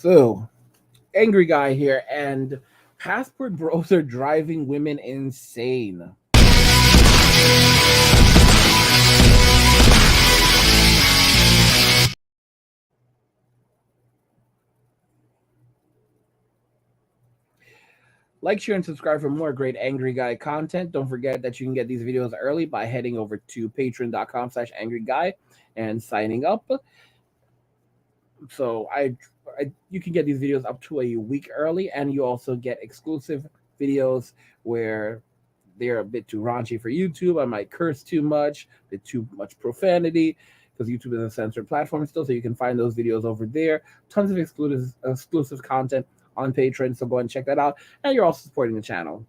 So, angry guy here, and passport bros are driving women insane. Like, share, and subscribe for more great angry guy content. Don't forget that you can get these videos early by heading over to patreon.com/angry guy and signing up. So you can get these videos up to a week early, and you also get exclusive videos where they're a bit too raunchy for YouTube. I might curse too much, a bit too much profanity, because YouTube is a censored platform still. So you can find those videos over there. Tons of exclusive content on Patreon. So go and check that out. And you're also supporting the channel.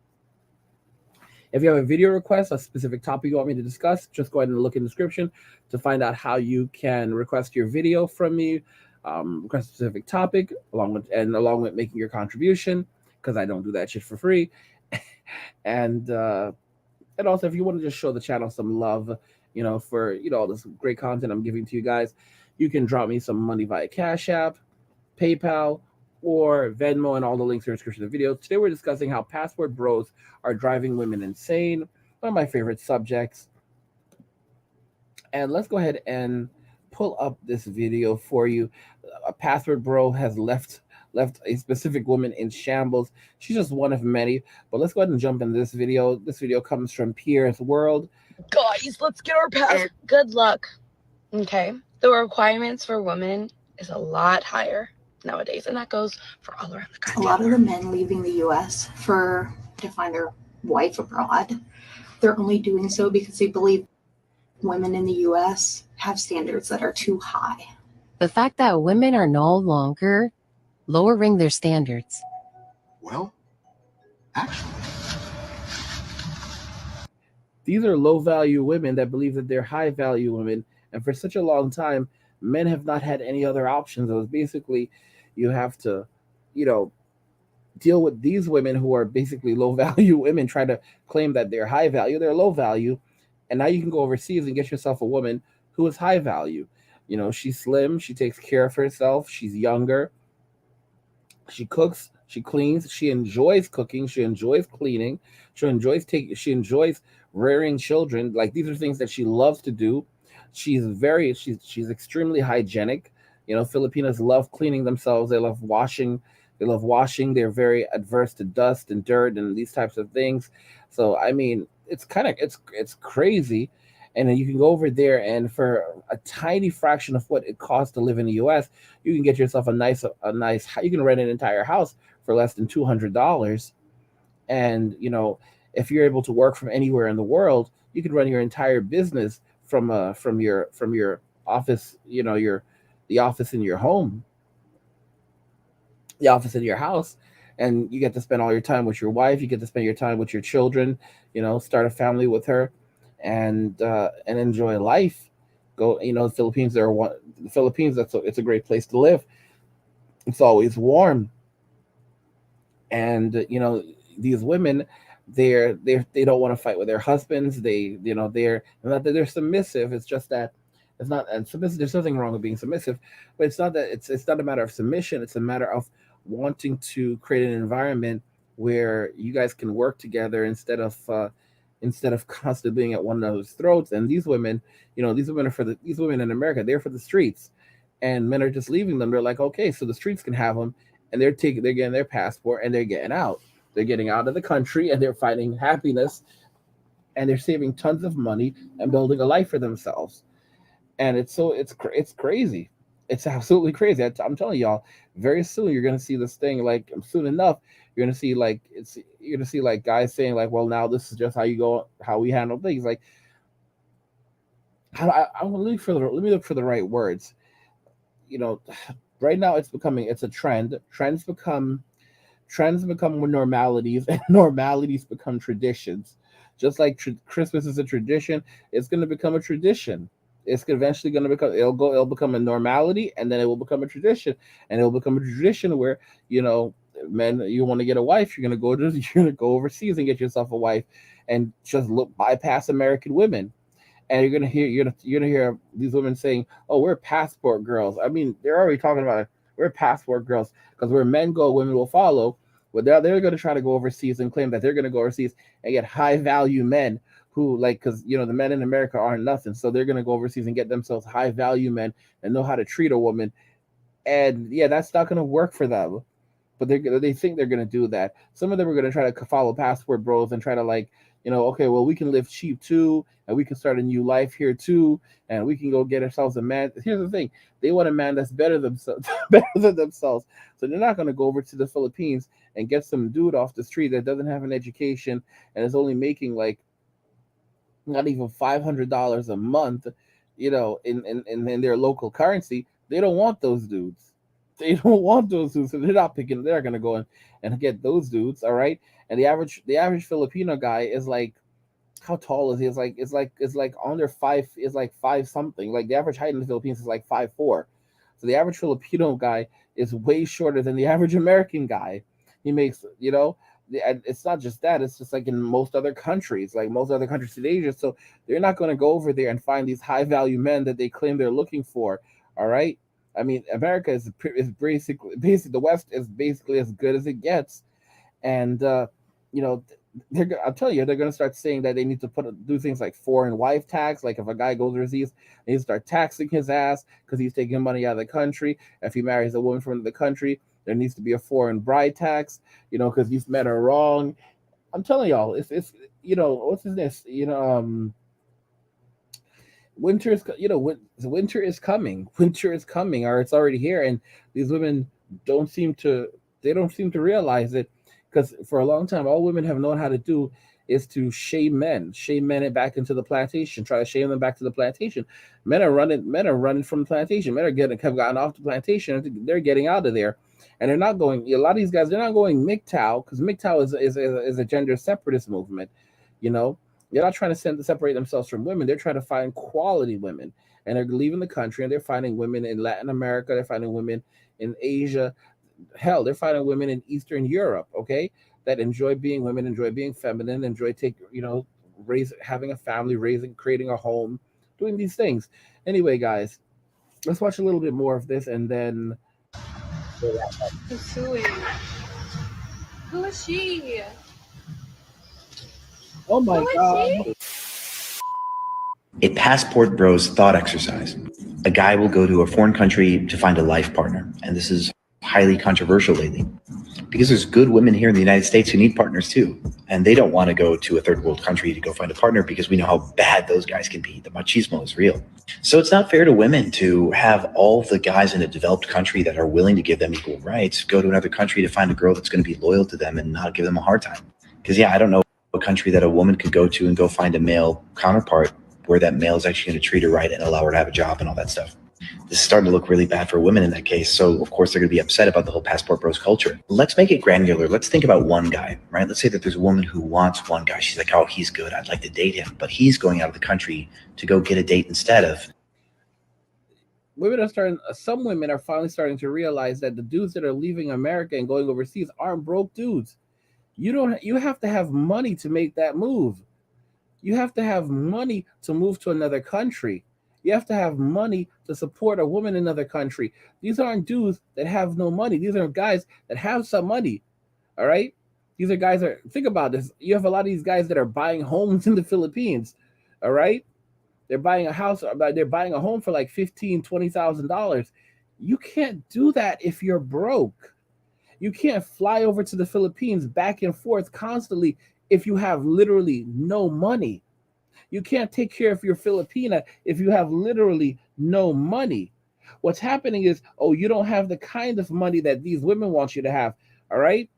If you have a video request, a specific topic you want me to discuss, just go ahead and look in the description to find out how you can request your video from me. Request a specific topic along with making your contribution, because I don't do that shit for free. and and also, if you want to just show the channel some love, for all this great content I'm giving to you guys, you can drop me some money via Cash App, PayPal, or Venmo, and all the links are in the description of the video. Today we're discussing how passport bros are driving women insane. One of my favorite subjects. And let's go ahead and pull up this video for you. A passport bro has left a specific woman in shambles. She's just one of many. But let's go ahead and jump into this video. This video comes from Pierre's World. Guys, let's get our pass. Good luck. Okay. The requirements for women is a lot higher nowadays, and that goes for all around the country. A lot of the men leaving the U.S. to find their wife abroad, they're only doing so because they believe women in the U.S. have standards that are too high. The fact that women are no longer lowering their standards. Well, actually, these are low-value women that believe that they're high-value women, and for such a long time, men have not had any other options. It was basically, you have to, deal with these women who are basically low-value women, try to claim that they're high-value. They're low-value, and now you can go overseas and get yourself a woman who is high-value. She's slim, she takes care of herself, she's younger, she cooks, she cleans, she enjoys cooking, she enjoys cleaning, she enjoys rearing children. Like, these are things that she loves to do. She's extremely hygienic. Filipinos love cleaning themselves. They love washing. They're very adverse to dust and dirt and these types of things. So I mean, it's crazy. And then you can go over there, and for a tiny fraction of what it costs to live in the U.S., you can get yourself a nice. You can rent an entire house for less than $200. And if you're able to work from anywhere in the world, you can run your entire business from your office. The office in your home, the office in your house, and you get to spend all your time with your wife. You get to spend your time with your children. Start a family with her, and enjoy life. Go, the Philippines. The Philippines. It's a great place to live. It's always warm, and these women, they don't want to fight with their husbands. They're not that they're submissive. It's just that it's not, and submissive. There's nothing wrong with being submissive, but it's not that it's not a matter of submission. It's a matter of wanting to create an environment where you guys can work together instead of constantly being at one another's throats. And these women, these women in America, they're for the streets, and men are just leaving them. They're like, okay, so the streets can have them, and they're getting their passport, and they're getting out. They're getting out of the country, and they're finding happiness, and they're saving tons of money and building a life for themselves. And it's crazy. It's absolutely crazy. I'm telling y'all, very soon you're gonna see this thing. Like, soon enough, you're gonna see guys saying like, well, now this is just how we handle things. Like, let me look for the right words. Right now it's a trend. Trends become normalities, and normalities become traditions. Just like Christmas is a tradition, it's going to become a tradition. It's eventually going to become, it'll become a normality, and then it will become a tradition, and it will become a tradition where, men, you want to get a wife, you're going to go overseas and get yourself a wife, and just bypass American women. And you're gonna hear these women saying, "Oh, we're passport girls." I mean, they're already talking about We're passport girls because where men go, women will follow. But they're going to try to go overseas and claim that they're going to go overseas and get high value men who like because the men in America aren't nothing, so they're going to go overseas and get themselves high value men and know how to treat a woman. And yeah, that's not going to work for them. But they think they're going to do that. Some of them are going to try to follow passport bros and try to like, okay, well, we can live cheap too, and we can start a new life here too, and we can go get ourselves a man. Here's the thing: they want a man that's better themselves, better than themselves. So they're not going to go over to the Philippines and get some dude off the street that doesn't have an education and is only making like not even $500 a month, in their local currency. They don't want those dudes. They don't want those dudes, so they're not picking. They're gonna go in and get those dudes, all right. And the average Filipino guy is like, how tall is he? It's like under five. Is like five something. Like the average height in the Philippines is like 5'4". So the average Filipino guy is way shorter than the average American guy. He makes, and it's not just that. It's just like in most other countries, in Asia. So they're not going to go over there and find these high value men that they claim they're looking for. All right. I mean, America is basically the West is basically as good as it gets, and you know, I'll tell you, they're going to start saying that they need to do things like foreign wife tax. Like if a guy goes overseas, they need to start taxing his ass because he's taking money out of the country. If he marries a woman from the country, there needs to be a foreign bride tax. Because you've met her wrong. I'm telling y'all, it's what's his name? Winter is winter is coming. Winter is coming, or it's already here, and these women don't seem to realize it, because for a long time all women have known how to do is to shame men back into the plantation, try to shame them back to the plantation. Men are running from the plantation. Men have gotten off the plantation. They're getting out of there, and they're not going. A lot of these guys, they're not going MGTOW, because MGTOW is a gender separatist movement. They're not trying to separate themselves from women. They're trying to find quality women, and they're leaving the country, and they're finding women in Latin America. They're finding women in Asia. Hell, they're finding women in Eastern Europe. Okay, that enjoy being women, enjoy being feminine, enjoy having a family, creating a home, doing these things. Anyway, guys, let's watch a little bit more of this, and then. Pursuing. Who is she? Oh my God. A passport bros thought exercise. A guy will go to a foreign country to find a life partner. And this is highly controversial lately because there's good women here in the United States who need partners too. And they don't want to go to a third world country to go find a partner because we know how bad those guys can be. The machismo is real. So it's not fair to women to have all the guys in a developed country that are willing to give them equal rights go to another country to find a girl that's going to be loyal to them and not give them a hard time. Because I don't know a country that a woman could go to and go find a male counterpart where that male is actually going to treat her right and allow her to have a job and all that stuff. This is starting to look really bad for women in that case. So of course they're going to be upset about the whole passport bros culture. Let's make it granular. Let's think about one guy, right? Let's say that there's a woman who wants one guy. She's like, oh, he's good. I'd like to date him. But he's going out of the country to go get a date instead of. Some women are finally starting to realize that the dudes that are leaving America and going overseas aren't broke dudes. You have to have money to make that move. You have to have money to move to another country. You have to have money to support a woman in another country. These aren't dudes that have no money. These are guys that have some money. All right? These are guys think about this. You have a lot of these guys that are buying homes in the Philippines. All right? They're buying a house, they're buying a home for like $15,000, $20,000. You can't do that if you're broke. You can't fly over to the Philippines back and forth constantly if you have literally no money. You can't take care of your Filipina if you have literally no money. What's happening is, you don't have the kind of money that these women want you to have. All right?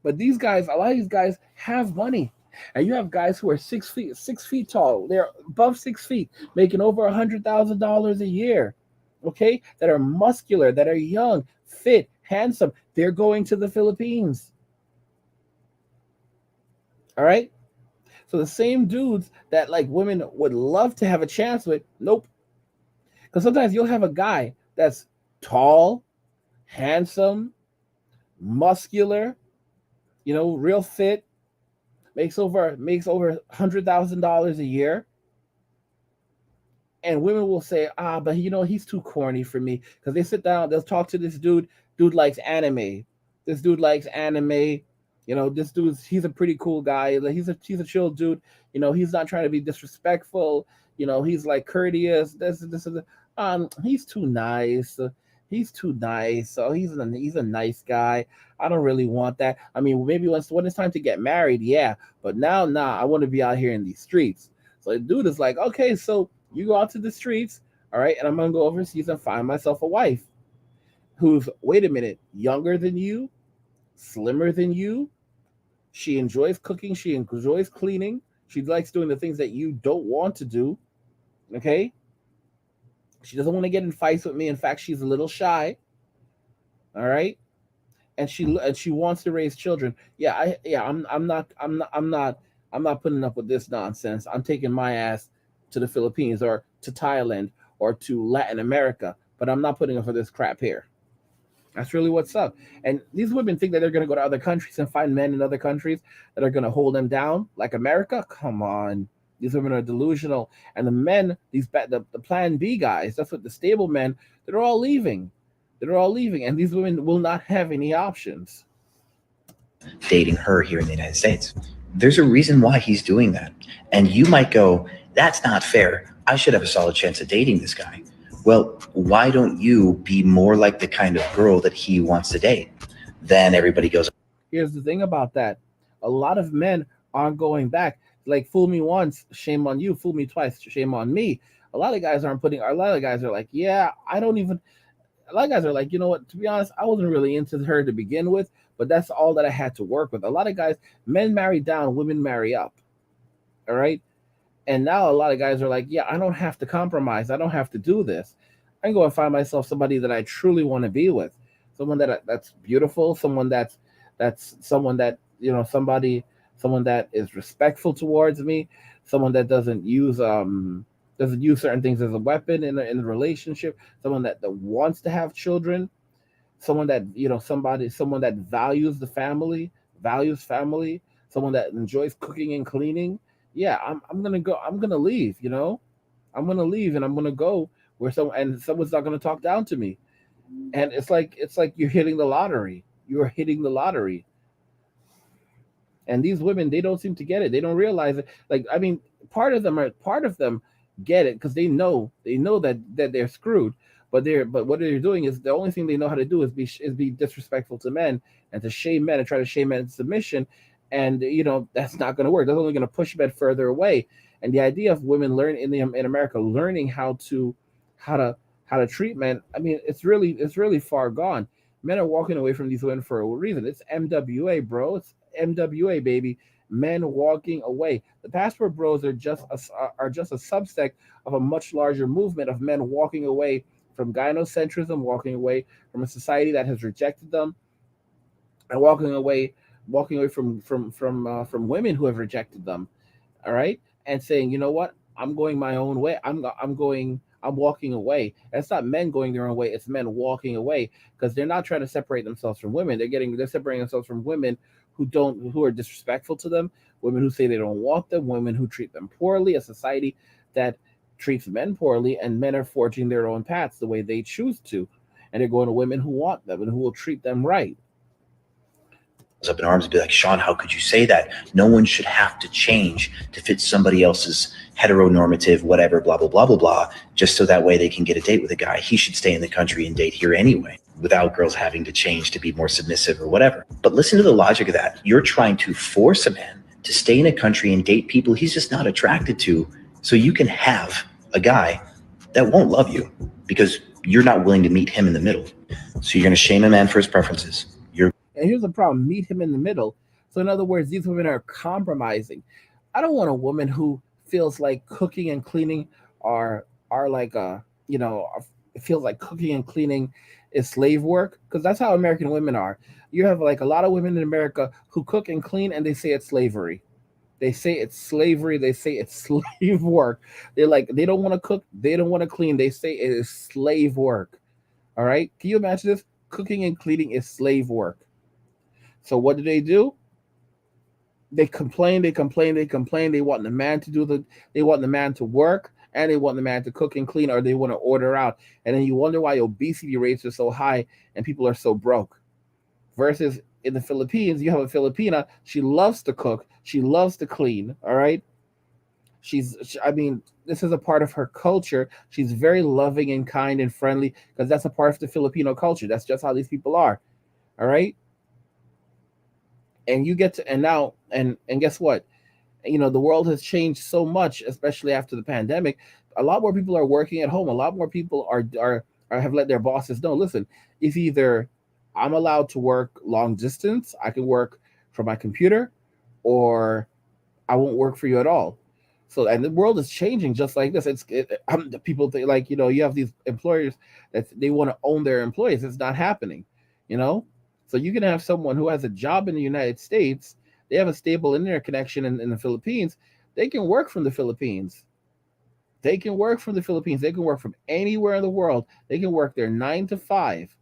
But a lot of these guys have money. And you have guys who are 6 feet tall. They're above 6 feet, making over $100,000 a year. Okay? That are muscular, that are young, fit, handsome. They're going to the Philippines. All right? So the same dudes that like women would love to have a chance with, nope. Because sometimes you'll have a guy that's tall, handsome, muscular, real fit, makes over $100,000 a year. And women will say, ah, but he's too corny for me. Because they sit down, they'll talk to this dude. Dude likes anime. This dude likes anime. This dude's he's a pretty cool guy. Like, he's a chill dude. He's not trying to be disrespectful. He's like courteous. He's too nice. He's too nice. So he's a nice guy. I don't really want that. I mean, maybe when it's time to get married, yeah. But now, nah, I want to be out here in these streets. So the dude is like, okay, so you go out to the streets, all right, and I'm gonna go overseas and find myself a wife who's, wait a minute, younger than you, slimmer than you. She enjoys cooking. She enjoys cleaning. She likes doing the things that you don't want to do. Okay. She doesn't want to get in fights with me. In fact, she's a little shy. All right. And she wants to raise children. I'm not putting up with this nonsense. I'm taking my ass to the Philippines or to Thailand or to Latin America, but I'm not putting up for this crap here. That's really what's up. And these women think that they're going to go to other countries and find men in other countries that are going to hold them down like America. Come on. These women are delusional. And the men, the plan B guys, that's what the stable men, they're all leaving. They're all leaving. And these women will not have any options. Dating her here in the United States. There's a reason why he's doing that. And you might go, that's not fair. I should have a solid chance of dating this guy. Well, why don't you be more like the kind of girl that he wants to date? Then everybody goes. Here's the thing about that. A lot of men aren't going back. Like, fool me once, shame on you. Fool me twice, shame on me. A lot of guys are like, yeah, I don't even. A lot of guys are like, you know what? To be honest, I wasn't really into her to begin with, but that's all that I had to work with. A lot of guys, men marry down, women marry up. All right. And now a lot of guys are like, yeah, I don't have to compromise. I don't have to do this. I can go and find myself somebody that I truly want to be with. Someone that's beautiful, someone that's someone that, someone that is respectful towards me, someone that doesn't use certain things as a weapon in a relationship, someone that wants to have children, someone that, someone that values the family, someone that enjoys cooking and cleaning. Yeah, I'm gonna leave, I'm gonna leave and I'm gonna go where someone's not gonna talk down to me. And it's like you're hitting the lottery. You're hitting the lottery. And these women, they don't seem to get it. They don't realize it. Like, I mean, part of them get it because they know that they're screwed. But what they're doing is the only thing they know how to do is be disrespectful to men and to shame men and try to shame men into submission. And that's not going to work. That's only going to push men further away. And the idea of women in America learning how to treat men, I mean, it's really far gone. Men are walking away from these women for a reason. It's MWA, bro. It's MWA, baby. Men walking away. The passport bros are just a subsect of a much larger movement of men walking away from gynocentrism, walking away from a society that has rejected them, and walking away from women who have rejected them. All right, and saying, you know what, I'm going my own way. I'm walking away. And it's not men going their own way. It's men walking away because they're not trying to separate themselves from women. They're separating themselves from women who are disrespectful to them, women who say they don't want them, women who treat them poorly, a society that treats men poorly, and men are forging their own paths the way they choose to. And they're going to women who want them and who will treat them right. Up in arms and be like, Sean, how could you say that? No one should have to change to fit somebody else's heteronormative, whatever, blah, blah, blah, blah, blah, just so that way they can get a date with a guy. He should stay in the country and date here anyway, without girls having to change to be more submissive or whatever. But listen to the logic of that. You're trying to force a man to stay in a country and date people he's just not attracted to, so you can have a guy that won't love you because you're not willing to meet him in the middle. So you're going to shame a man for his preferences. And here's the problem: meet him in the middle. So in other words, these women are compromising. I don't want a woman who feels like cooking and cleaning are like it feels like cooking and cleaning is slave work, because that's how American women are. You have like a lot of women in America who cook and clean and they say it's slavery. They say it's slavery. They say it's slave work. They're like, they don't want to cook. They don't want to clean. They say it is slave work. All right. Can you imagine this? Cooking and cleaning is slave work. So what do? They complain. They want the man to work, and they want the man to cook and clean, or they want to order out. And then you wonder why obesity rates are so high and people are so broke. Versus in the Philippines, you have a Filipina, she loves to cook, she loves to clean, all right? I mean, this is a part of her culture. She's very loving and kind and friendly because that's a part of the Filipino culture. That's just how these people are, all right? And you get to, and now, and guess what? You know, the world has changed so much, especially after the pandemic. A lot more people are working at home. A lot more people are have let their bosses know, listen, it's either I'm allowed to work long distance, I can work from my computer, or I won't work for you at all. So, and the world is changing just like this. People think, like, you know, you have these employers that they want to own their employees. It's not happening, you know. So you can have someone who has a job in the United States, they have a stable internet connection in the Philippines, they can work from the Philippines. They can work from the Philippines. They can work from anywhere in the world. They can work their 9 to 5.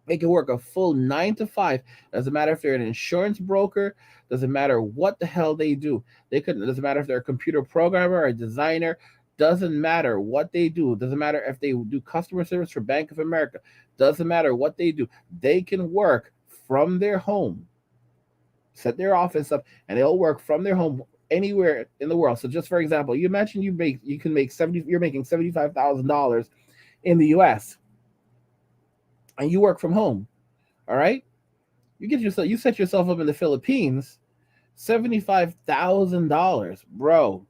They can work a full 9 to 5. Doesn't matter if they're an insurance broker. Doesn't matter what the hell they do. Doesn't matter if they're a computer programmer or a designer. Doesn't matter what they do. Doesn't matter if they do customer service for Bank of America. Doesn't matter what they do. They can work from their home, set their office up, and they'll work from their home anywhere in the world. So just for example, you imagine you're making $75,000 in the US and you work from home. All right? You set yourself up in the Philippines, $75,000, bro.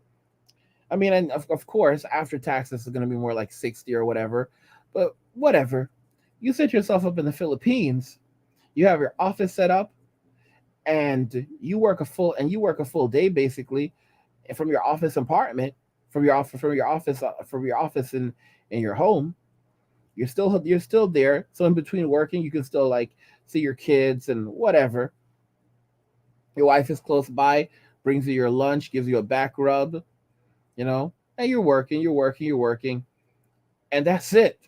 I mean, and of course, after taxes is going to be more like 60 or whatever, but whatever. You set yourself up in the Philippines, you have your office set up, and you work a full day basically from your office apartment, from your office in your home. You're still there. So in between working, you can still like see your kids and whatever. Your wife is close by, brings you your lunch, gives you a back rub, you know, and you're working, and that's it.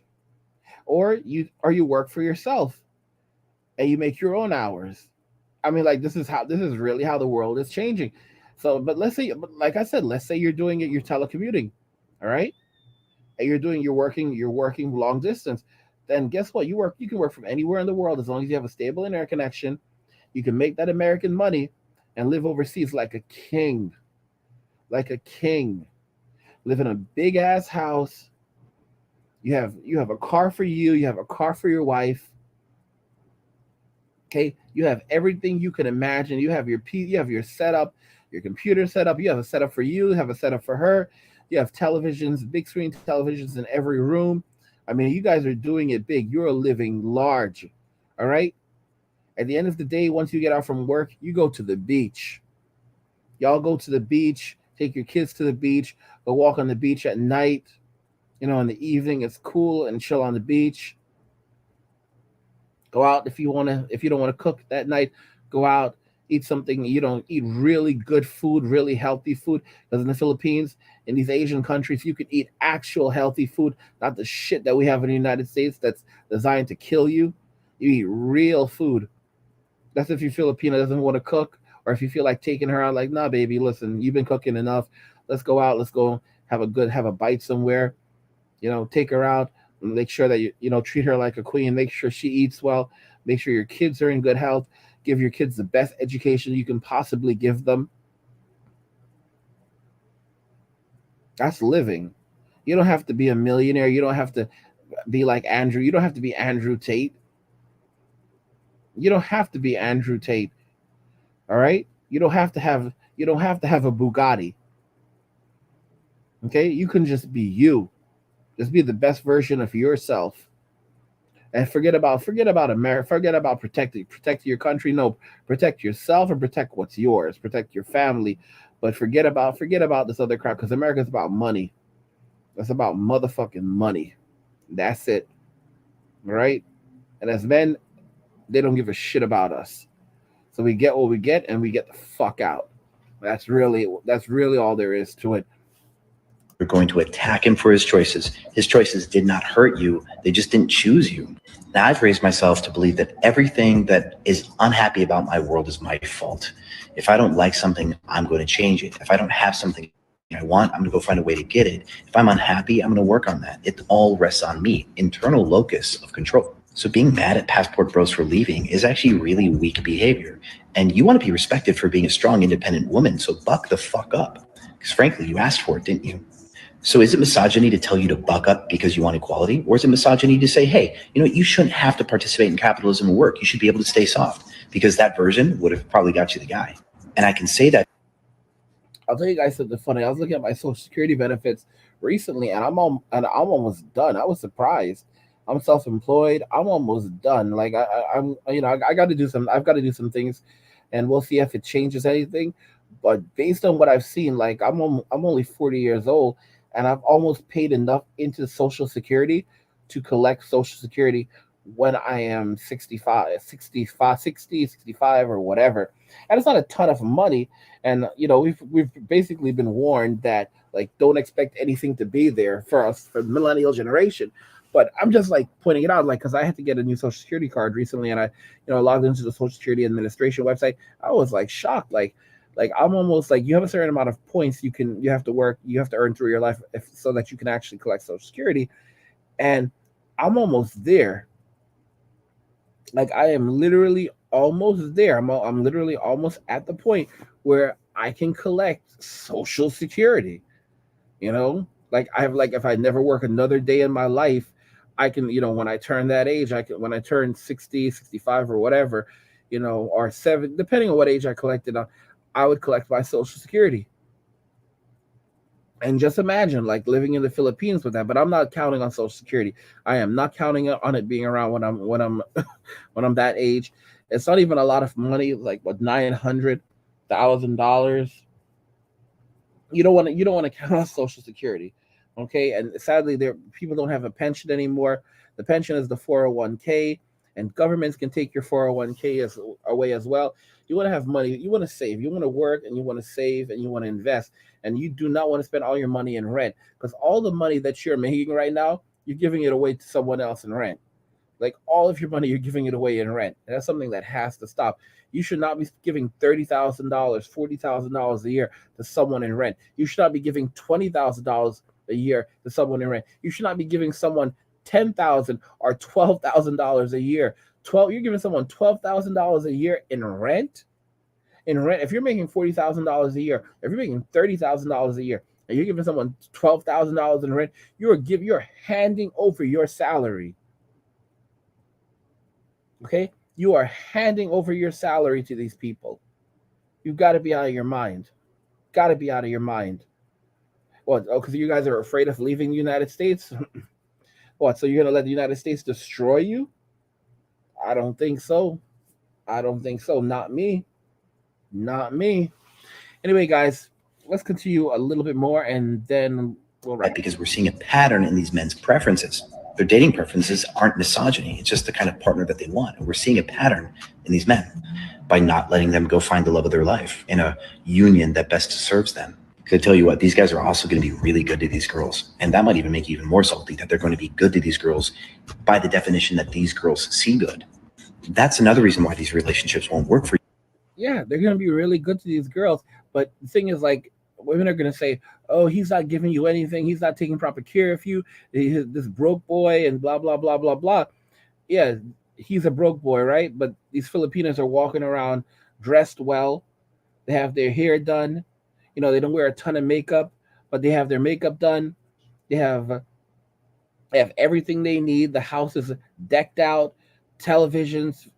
Or you work for yourself and you make your own hours. I mean, like, this is really how the world is changing. So, but like I said, let's say you're doing it, you're telecommuting, all right? And you're working long distance. Then guess what? You can work from anywhere in the world as long as you have a stable internet connection. You can make that American money and live overseas like a king. Like a king. Live in a big ass house. You have a car for you, you have a car for your wife. Okay, you have everything you can imagine. You have your setup, your computer setup. You have a setup for you. You have a setup for her. You have televisions, big screen televisions in every room. I mean, you guys are doing it big. You're living large. All right. At the end of the day, once you get out from work, you go to the beach. Y'all go to the beach. Take your kids to the beach. Go walk on the beach at night. You know, in the evening, it's cool and chill on the beach. Go out if you don't want to cook that night. Go out, eat something. You don't eat really good food, really healthy food. Because in the Philippines, in these Asian countries, you can eat actual healthy food, not the shit that we have in the United States that's designed to kill you. You eat real food. That's if your Filipina doesn't want to cook, or if you feel like taking her out, like, nah, baby, listen, you've been cooking enough. Let's go out. Let's go have a bite somewhere. You know, take her out. Make sure that you treat her like a queen. Make sure she eats well. Make sure your kids are in good health. Give your kids the best education you can possibly give them. That's living. You don't have to be a millionaire. You don't have to be like Andrew. You don't have to be Andrew Tate. You don't have to be Andrew Tate. All right? You don't have to have a Bugatti. Okay? You can just be you. Just be the best version of yourself. And forget about America. Forget about protect your country. No, protect yourself and protect what's yours. Protect your family. But forget about this other crap, because America's about money. That's about motherfucking money. That's it. All right? And as men, they don't give a shit about us. So we get what we get, and we get the fuck out. That's really all there is to it. You're going to attack him for his choices. His choices did not hurt you. They just didn't choose you. Now I've raised myself to believe that everything that is unhappy about my world is my fault. If I don't like something, I'm going to change it. If I don't have something I want, I'm going to go find a way to get it. If I'm unhappy, I'm going to work on that. It all rests on me, internal locus of control. So being mad at passport bros for leaving is actually really weak behavior. And you want to be respected for being a strong, independent woman. So buck the fuck up. Because frankly, you asked for it, didn't you? So is it misogyny to tell you to buck up because you want equality? Or is it misogyny to say, hey, you shouldn't have to participate in capitalism and work. You should be able to stay soft, because that version would have probably got you the guy. And I can say that. I'll tell you guys something funny. I was looking at my Social Security benefits recently, and I'm almost done. I was surprised. I'm self-employed. I'm almost done. Like I'm, I got to do some. I've got to do some things, and we'll see if it changes anything. But based on what I've seen, like I'm only 40 years old, and I've almost paid enough into Social Security to collect Social Security when I am 65 or whatever. And it's not a ton of money. And we've basically been warned that, like, don't expect anything to be there for us, for the millennial generation. But I'm just like pointing it out, like, because I had to get a new Social Security card recently, and I logged into the Social Security Administration website. I was like shocked, like I'm almost like, you have a certain amount of points you have to earn through your life so that you can actually collect Social Security, and I'm almost there. Like, I am literally almost there. I'm literally almost at the point where I can collect Social Security. Like, if I never work another day in my life, I can, when I turn that age, when I turn 60, 65 or whatever, or 7, depending on what age I collected on, I would collect my Social Security. And just imagine, like, living in the Philippines with that. But I'm not counting on Social Security. I am not counting on it being around when I'm when I'm that age. It's not even a lot of money, like what, $900,000. You don't want to count on Social Security, okay? And sadly, people don't have a pension anymore. The pension is the 401k, and governments can take your 401k away as well. You want to have money. You want to save. You want to work, and you want to save, and you want to invest. And you do not want to spend all your money in rent, because all the money that you're making right now, you're giving it away to someone else in rent. Like, all of your money, you're giving it away in rent. And that's something that has to stop. You should not be giving $30,000, $40,000 a year to someone in rent. You should not be giving $20,000 a year to someone in rent. You should not be giving someone $10,000 or $12,000 a year. You're giving someone $12,000 a year in rent. If you're making $40,000 a year, if you're making $30,000 a year, and you're giving someone $12,000 in rent, you're handing over your salary. Okay, you are handing over your salary to these people. You've got to be out of your mind. Got to be out of your mind. What? Oh, because you guys are afraid of leaving the United States? What? So you're gonna let the United States destroy you? I don't think so. Not me. Not me. Anyway, guys, let's continue a little bit more, and then we'll wrap. Because we're seeing a pattern in these men's preferences. Their dating preferences aren't misogyny. It's just the kind of partner that they want. And we're seeing a pattern in these men by not letting them go find the love of their life in a union that best serves them. Because I tell you what, these guys are also going to be really good to these girls. And that might even make you even more salty, that they're going to be good to these girls by the definition that these girls see good. That's another reason why these relationships won't work for you. Yeah, they're going to be really good to these girls. But the thing is, like, women are going to say, oh, he's not giving you anything. He's not taking proper care of you. He's this broke boy and blah, blah, blah, blah, blah. Yeah, he's a broke boy, right? But these Filipinos are walking around dressed well. They have their hair done. They don't wear a ton of makeup, but they have their makeup done. They have everything they need. The house is decked out, televisions,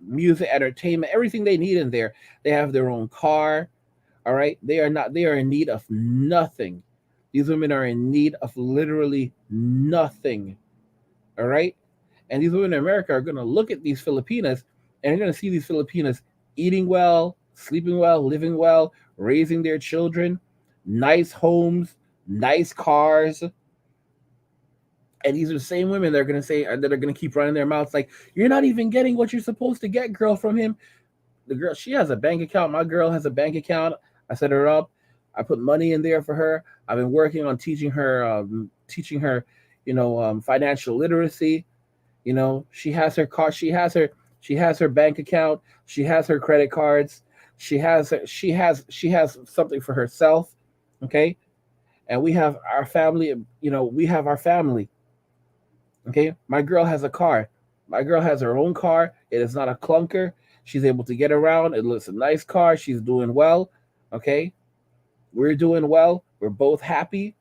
music, entertainment, everything they need in there. They have their own car. All right. They are in need of nothing. These women are in need of literally nothing. All right. And these women in America are going to look at these Filipinas, and they're going to see these Filipinas eating well, sleeping well, living well, raising their children, nice homes, nice cars. And these are the same women that are going to say, that are going to keep running their mouths like, you're not even getting what you're supposed to get, girl, from him. The girl, she has a bank account. My girl has a bank account. I set her up. I put money in there for her. I've been working on teaching her, financial literacy. She has her car. She has her bank account. She has her credit cards. She has something for herself. Okay. and we have our family. We have our family. Okay, my girl has a car. My girl has her own car. It is not a clunker. She's able to get around. It's a nice car. She's doing well. Okay, we're doing well. We're both happy.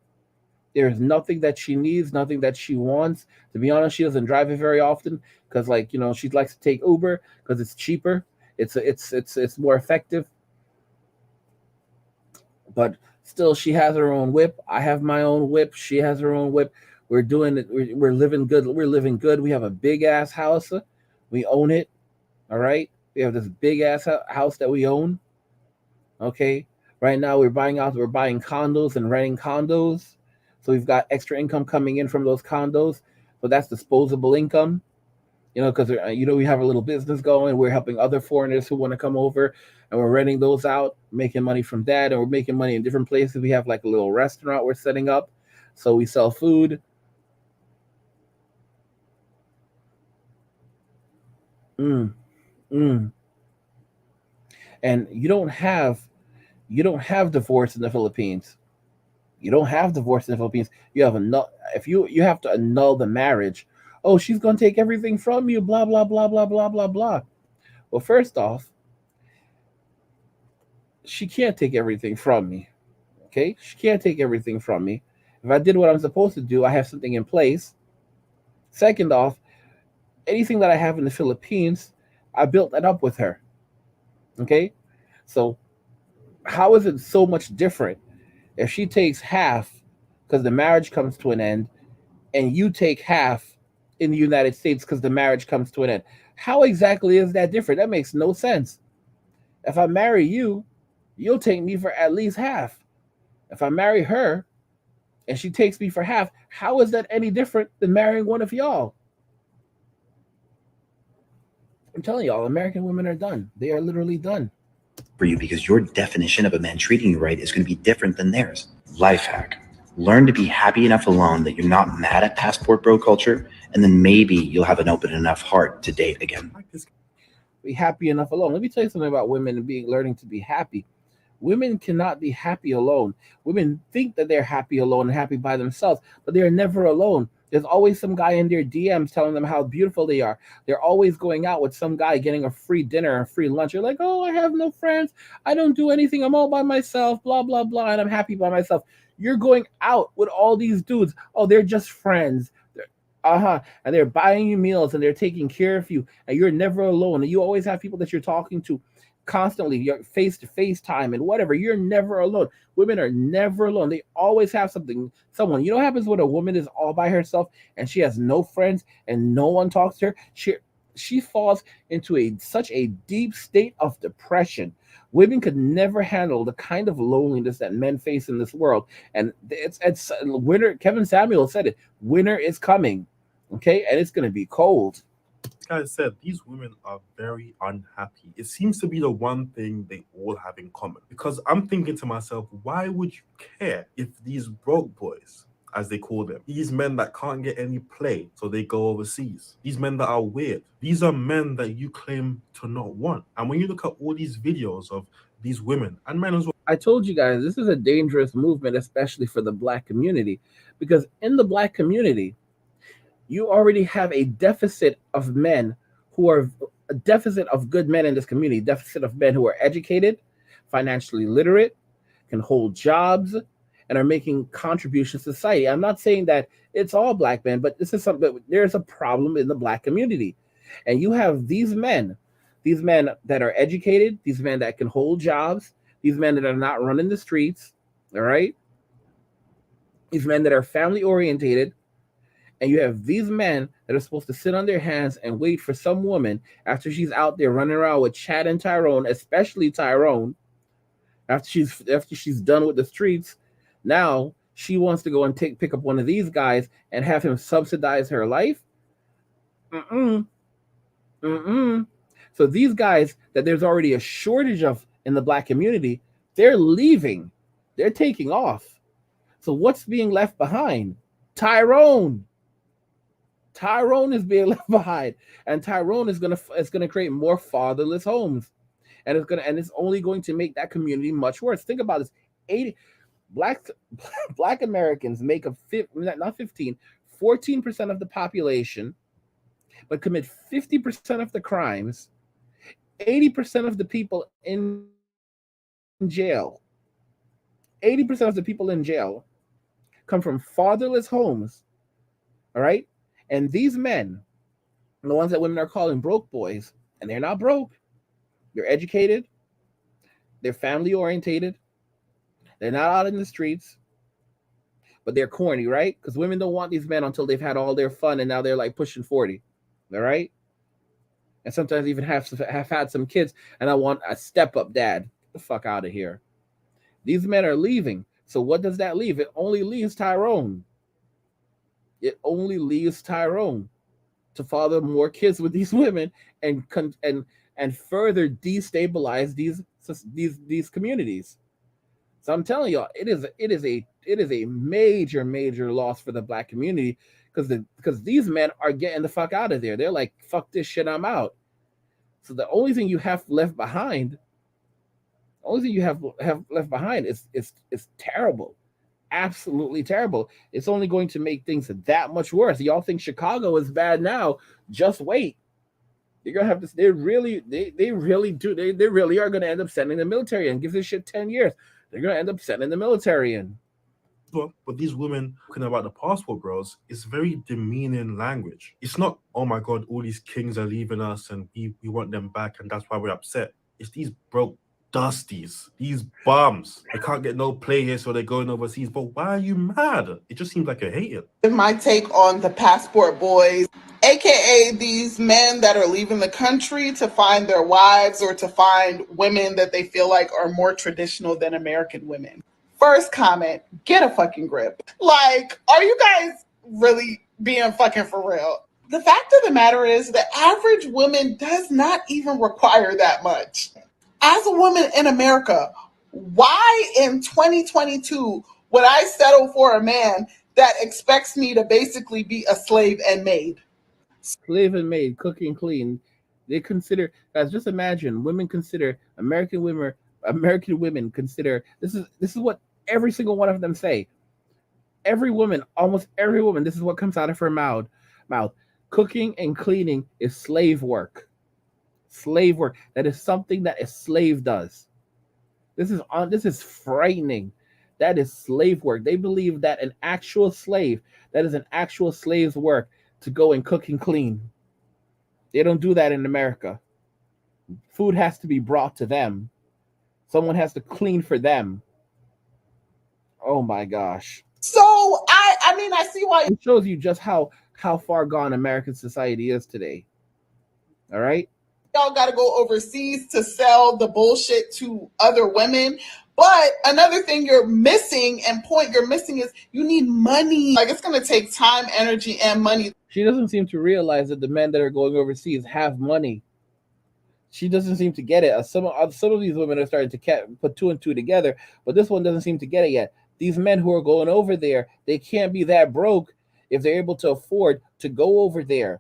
There's nothing that she needs, nothing that she wants. To be honest, she doesn't drive it very often because, like, she likes to take Uber because it's cheaper. It's more effective. But still, she has her own whip. I have my own whip. She has her own whip. We're doing it. We're living good. We're living good. We have a big ass house. We own it. All right. We have this big ass house that we own. Okay. Right now, we're buying condos and renting condos. So we've got extra income coming in from those condos. So that's disposable income. Because we have a little business going. We're helping other foreigners who want to come over, and we're renting those out, making money from that, and we're making money in different places. We have like a little restaurant we're setting up, so we sell food. Mm, mm. And you don't have divorce in the Philippines. You don't have divorce in the Philippines. You have if you have to annul the marriage. Oh, she's gonna take everything from you. Blah blah blah blah blah blah blah. Well, first off, she can't take everything from me. Okay, she can't take everything from me. If I did what I'm supposed to do, I have something in place. Second off, anything that I have in the Philippines, I built that up with her. Okay, so how is it so much different if she takes half because the marriage comes to an end, and you take half in the United States because the marriage comes to an end? How exactly is that different? That makes no sense. If I marry you, you'll take me for at least half. If I marry her and she takes me for half, how is that any different than marrying one of y'all? I'm telling y'all, American women are done. They are literally done. For you, because your definition of a man treating you right is going to be different than theirs. Life hack. Learn to be happy enough alone that you're not mad at passport bro culture, and then maybe you'll have an open enough heart to date again. Be happy enough alone. Let me tell you something about women and learning to be happy. Women cannot be happy alone. Women think that they're happy alone and happy by themselves, but they're never alone. There's always some guy in their DMs telling them how beautiful they are. They're always going out with some guy getting a free dinner, a free lunch. You're like, oh, I have no friends. I don't do anything. I'm all by myself, blah, blah, blah, and I'm happy by myself. You're going out with all these dudes. Oh, they're just friends. And they're buying you meals and they're taking care of you, and you're never alone. And you always have people that you're talking to constantly, you're face to face time and whatever. You're never alone. Women are never alone. They always have someone. You know what happens when a woman is all by herself and she has no friends and no one talks to her? She falls into such a deep state of depression. Women could never handle the kind of loneliness that men face in this world. And it's winter. Kevin Samuel said it. Winter is coming. Okay, and it's going to be cold. Guys said, these women are very unhappy. It seems to be the one thing they all have in common. Because I'm thinking to myself, why would you care if these broke boys, as they call them, these men that can't get any play, so they go overseas, these men that are weird, these are men that you claim to not want. And when you look at all these videos of these women and men as well, I told you guys, this is a dangerous movement, especially for the Black community, because in the Black community, you already have a deficit of men who are a deficit of good men in this community, deficit of men who are educated, financially literate, can hold jobs, and are making contributions to society. I'm not saying that it's all Black men, but this is something. There's a problem in the Black community, and you have these men that are educated, these men that can hold jobs, these men that are not running the streets, all right? These men that are family orientated. And you have these men that are supposed to sit on their hands and wait for some woman after she's out there running around with Chad and Tyrone, especially Tyrone, after she's done with the streets. Now she wants to go and pick up one of these guys and have him subsidize her life. So these guys that there's already a shortage of in the Black community, they're leaving. They're taking off. So what's being left behind? Tyrone is being left behind, and Tyrone is gonna create more fatherless homes, and it's only going to make that community much worse. Think about this: Black Black Americans make up not 15, 14% of the population, but commit 50% of the crimes, 80% of the people in jail. 80% of the people in jail come from fatherless homes, all right? And these men, the ones that women are calling broke boys, and they're not broke, they're educated, they're family orientated, they're not out in the streets, but they're corny, right? Because women don't want these men until they've had all their fun and now they're like pushing 40, all right? And sometimes even have had some kids, and I want a step up dad. Get the fuck out of here. These men are leaving. So what does that leave? It only leaves Tyrone. It only leaves Tyrone to father more kids with these women and further destabilize these communities. So I'm telling y'all, it is a major loss for the Black community because these men are getting the fuck out of there. They're like, fuck this shit, I'm out. So the only thing you have left behind, is terrible, absolutely terrible. It's only going to make things that much worse. Y'all think Chicago is bad now? Just wait. They're gonna have to. They really are gonna end up sending the military in. Give this shit 10 years. They're gonna end up sending the military in. But these women talking about the passport bros, it's very demeaning language. It's not, oh my god, all these kings are leaving us and we want them back and that's why we're upset. It's these broke dusties, these bums. They can't get no play here, so they're going overseas. But why are you mad? It just seems like you're hating. My take on the passport boys, aka these men that are leaving the country to find their wives or to find women that they feel like are more traditional than American women. First comment, get a fucking grip. Like, are you guys really being fucking for real? The fact of the matter is the average woman does not even require that much. As a woman in America, why in 2022 would I settle for a man that expects me to basically be a slave and maid? Slave and maid, cook and clean. They consider, guys, just imagine, women consider American women consider this is what every single one of them say. Every woman, almost every woman, this is what comes out of her mouth. Cooking and cleaning is slave work. Slave work. That is something that a slave does. This is frightening. That is slave work. They believe that that is an actual slave's work to go and cook and clean. They don't do that in America. Food has to be brought to them. Someone has to clean for them. Oh my gosh. So I see why. It shows you just how far gone American society is today. All right? Y'all got to go overseas to sell the bullshit to other women. But another thing you're missing is you need money. Like, it's going to take time, energy, and money. She doesn't seem to realize that the men that are going overseas have money. She doesn't seem to get it. Some of these women are starting to put two and two together, but this one doesn't seem to get it yet. These men who are going over there, they can't be that broke if they're able to afford to go over there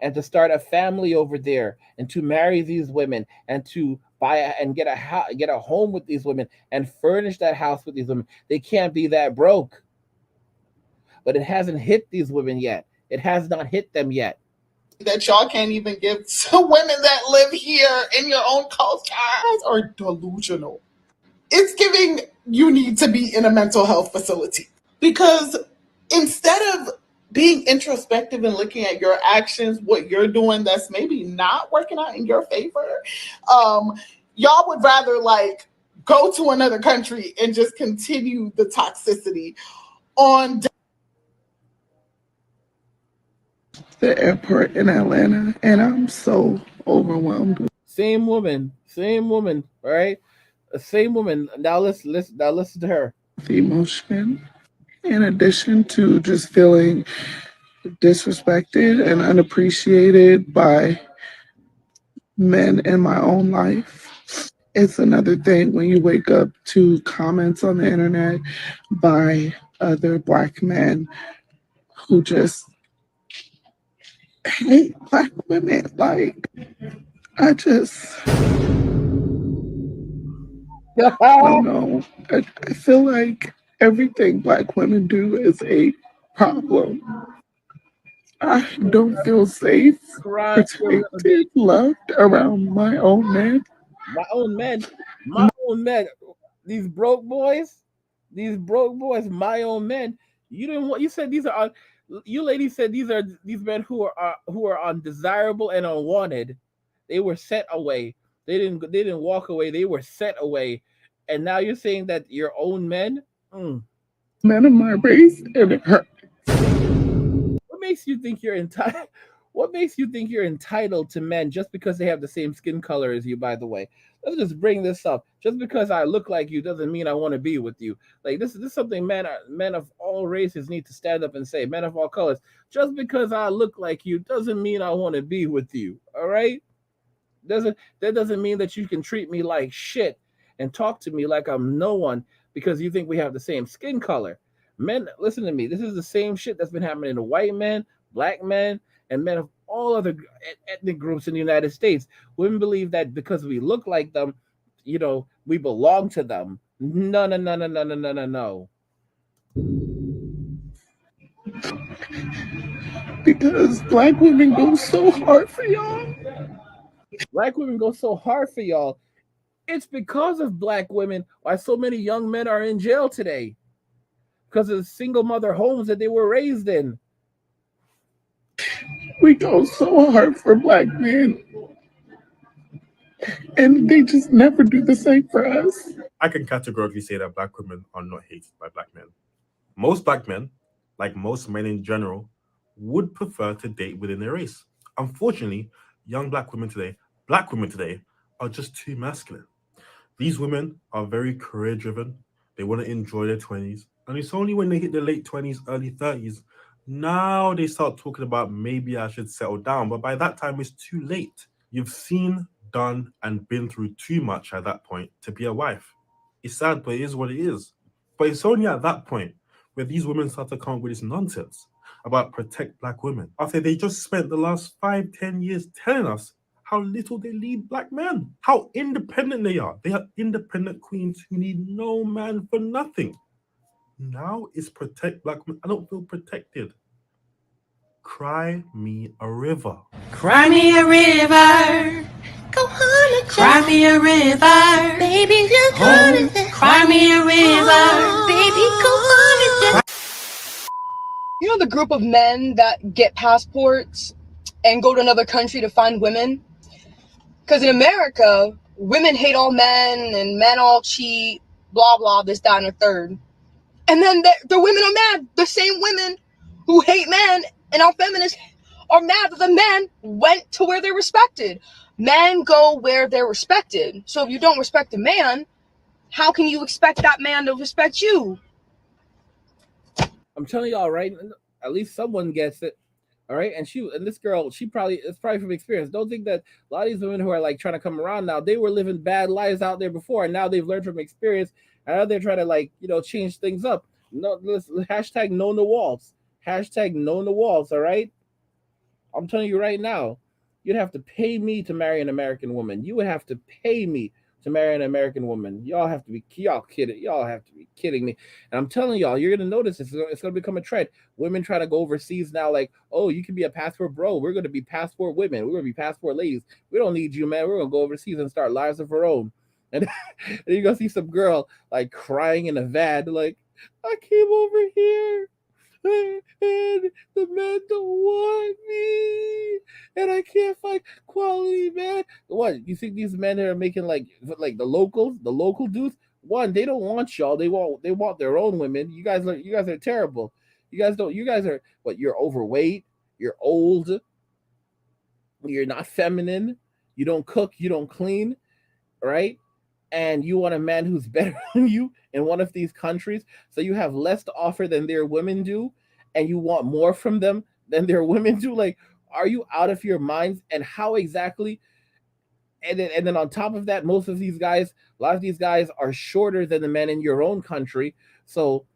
and to start a family over there and to marry these women and to get a home with these women and furnish that house with these women. They can't be that broke. But it hasn't hit these women yet. It has not hit them yet. That y'all can't even give to women that live here in your own culture are delusional. It's giving you need to be in a mental health facility. Because instead of being introspective and looking at your actions, what you're doing that's maybe not working out in your favor, y'all would rather like go to another country and just continue the toxicity on the airport in Atlanta, and I'm so overwhelmed. Same woman, all right? Same woman. Now listen to her. The emotion, in addition to just feeling disrespected and unappreciated by men in my own life. It's another thing when you wake up to comments on the internet by other Black men who just hate Black women. Like, I don't know. I feel like everything Black women do is a problem. I don't feel safe, Cry your little protected, baby. loved around my own men. My own men, my own men. These broke boys, my own men. You didn't want. You said these are. You ladies said these are these men who are undesirable and unwanted. They were set away. They didn't walk away. They were set away, and now you're saying that your own men. Mm. Men of my race, and it hurt. What makes you think you're entitled? What makes you think you're entitled to men just because they have the same skin color as you? By the way, let's just bring this up. Just because I look like you doesn't mean I want to be with you. Like this is something men of all races need to stand up and say. Men of all colors. Just because I look like you doesn't mean I want to be with you. All right? That doesn't mean that you can treat me like shit and talk to me like I'm no one because you think we have the same skin color. Men, listen to me. This is the same shit that's been happening to white men, black men, and men of all other ethnic groups in the United States. Women believe that because we look like them, we belong to them. No, no, no, no, no, no, no, no, no. Because Black women go so hard for y'all. Black women go so hard for y'all. It's because of black women why so many young men are in jail today. Because of the single mother homes that they were raised in. We go so hard for Black men, and they just never do the same for us. I can categorically say that Black women are not hated by Black men. Most Black men, like most men in general, would prefer to date within their race. Unfortunately, young Black women today are just too masculine. These women are very career driven. They want to enjoy their 20s. And it's only when they hit their late 20s, early 30s, now they start talking about maybe I should settle down. But by that time, it's too late. You've seen, done, and been through too much at that point to be a wife. It's sad, but it is what it is. But it's only at that point where these women start to come up with this nonsense about protect Black women. After they just spent the last 5-10 years telling us how little they need Black men, how independent they are. They are independent queens who need no man for nothing. Now it's protect Black women. I don't feel protected. Cry me a river. Cry me a river. Go on and cry me a river. Baby, just cry me a river. Baby, go on and You know the group of men that get passports and go to another country to find women? Because in America, women hate all men and men all cheat, blah, blah, this, that, and a third. And then the women are mad. The same women who hate men and are feminists are mad that the men went to where they're respected. Men go where they're respected. So if you don't respect a man, how can you expect that man to respect you? I'm telling y'all, right? At least someone gets it. All right. And this girl, it's probably from experience. Don't think that a lot of these women who are like trying to come around now, they were living bad lives out there before, and now they've learned from experience. And now they're trying to change things up. No, hashtag no the walls. Hashtag no the walls. All right. I'm telling you right now, you'd have to pay me to marry an American woman. You would have to pay me to marry an American woman. Y'all have to be kidding. Y'all have to be kidding me. And I'm telling y'all, you're gonna notice this. It's gonna become a trend. Women try to go overseas now, like, oh, you can be a passport bro. We're gonna be passport women. We're gonna be passport ladies. We don't need you, man. We're gonna go overseas and start lives of our own. And, and you're gonna see some girl like crying in a van, like, I came over here and the men don't want me, and I can't find quality man. What you think these men are making like the local dudes? One, they don't want y'all. They want their own women. You guys are terrible. You guys are what? You're overweight. You're old. You're not feminine. You don't cook. You don't clean. Right? And you want a man who's better than you in one of these countries, so you have less to offer than their women do, and you want more from them than their women do. Like, are you out of your minds? And how exactly? And then on top of that, a lot of these guys are shorter than the men in your own country, so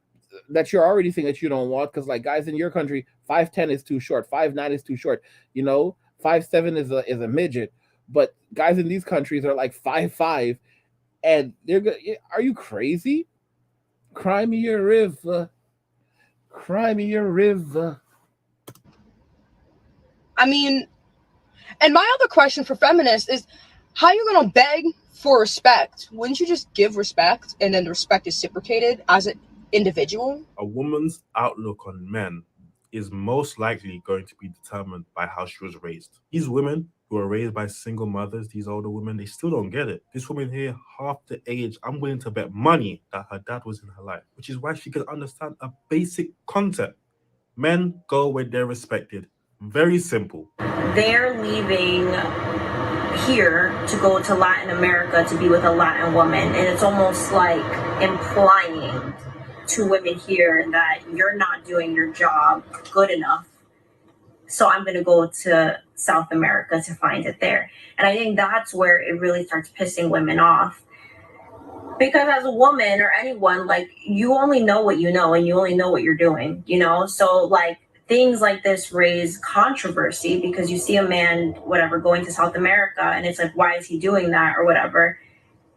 that you're already saying that you don't want, because like guys in your country, 5'10" is too short, 5'9" is too short, 5'7" is a midget, but guys in these countries are like 5'5", and they're good. Are you crazy? Cry me a river. Cry me a river. I mean, and my other question for feminists is, how are you going to beg for respect? Wouldn't you just give respect and then the respect is reciprocated as an individual? A woman's outlook on men is most likely going to be determined by how she was raised. These women who are raised by single mothers, these older women, they still don't get it. This woman here, half the age, I'm willing to bet money that her dad was in her life, which is why she can understand a basic concept. Men go where they're respected. Very simple. They're leaving here to go to Latin America to be with a Latin woman, and it's almost like implying to women here that you're not doing your job good enough, so I'm going to go to South America to find it there. And I think that's where it really starts pissing women off, because as a woman or anyone, like, you only know what you know and you only know what you're doing, you know? So like things like this raise controversy because you see a man, whatever, going to South America and it's like, why is he doing that or whatever?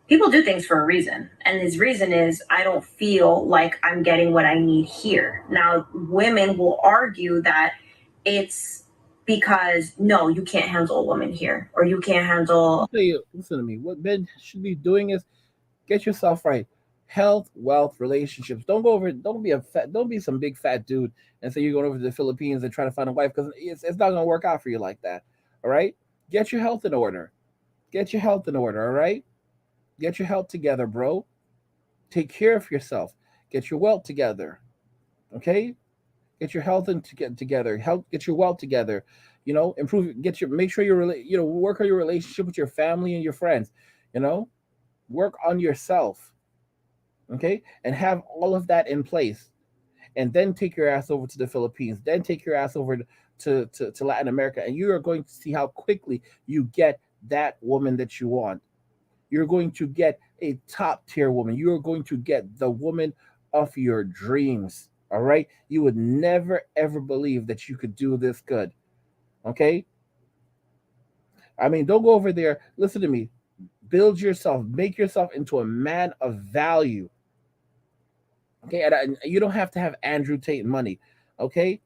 People do things for a reason. And his reason is, I don't feel like I'm getting what I need here. Now, women will argue that it's because, no, you can't handle a woman here, or you can't handle. Listen to me. What men should be doing is get yourself right. Health, wealth, relationships. Don't go over. Don't be some big fat dude and say you're going over to the Philippines and trying to find a wife, because it's not going to work out for you like that. All right. Get your health in order. Get your health in order. All right. Get your health together, bro. Take care of yourself. Get your wealth together. Okay. Get your health together. Get your wealth together. You know, make sure work on your relationship with your family and your friends. You know, work on yourself. Okay, and have all of that in place, and then take your ass over to the Philippines. Then take your ass over to Latin America, and you are going to see how quickly you get that woman that you want. You're going to get a top tier woman. You are going to get the woman of your dreams. All right. You would never, ever believe that you could do this good. Okay. I mean, don't go over there. Listen to me. Build yourself. Make yourself into a man of value. Okay. And you don't have to have Andrew Tate money. Okay.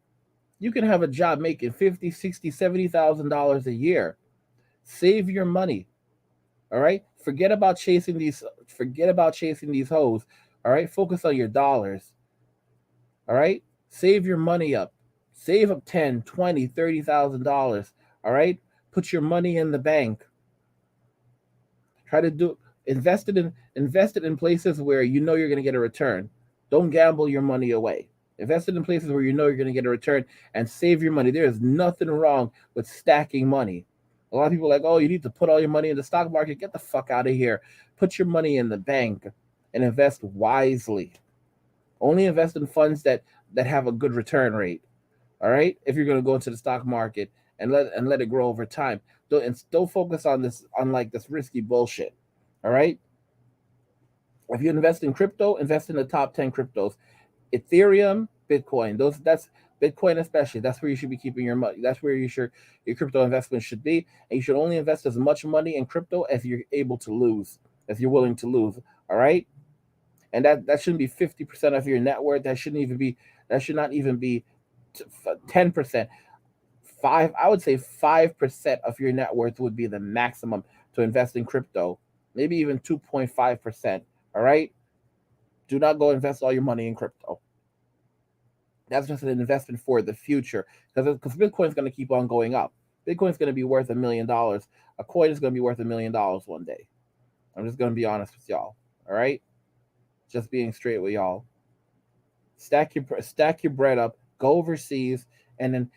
You can have a job making $50,000, $60,000, $70,000 a year. Save your money. All right. Forget about chasing these hoes. All right. Focus on your dollars. All right. Save your money up. Save up $10,000, $20,000, $30,000. All right. Put your money in the bank. Try to invest it in places where you know you're going to get a return. Don't gamble your money away. Invest it in places where you know you're going to get a return, and save your money. There is nothing wrong with stacking money. A lot of people are like, oh, you need to put all your money in the stock market. Get the fuck out of here. Put your money in the bank and invest wisely. Only invest in funds that have a good return rate. All right. If you're going to go into the stock market and let it grow over time, don't focus on this risky bullshit. All right. If you invest in crypto, invest in the top 10 cryptos. Ethereum, Bitcoin. That's Bitcoin especially. That's where you should be keeping your money. That's where your crypto investment should be. And you should only invest as much money in crypto as you're able to lose, as you're willing to lose. All right. And that shouldn't be 50% of your net worth. That should not even be 10%. I would say 5% of your net worth would be the maximum to invest in crypto. Maybe even 2.5%. All right. Do not go invest all your money in crypto. That's just an investment for the future, because Bitcoin is going to keep on going up. Bitcoin is going to be worth $1 million. A coin is going to be worth $1 million one day. I'm just going to be honest with y'all. All right. Just being straight with y'all. Stack your bread up. Go overseas, and then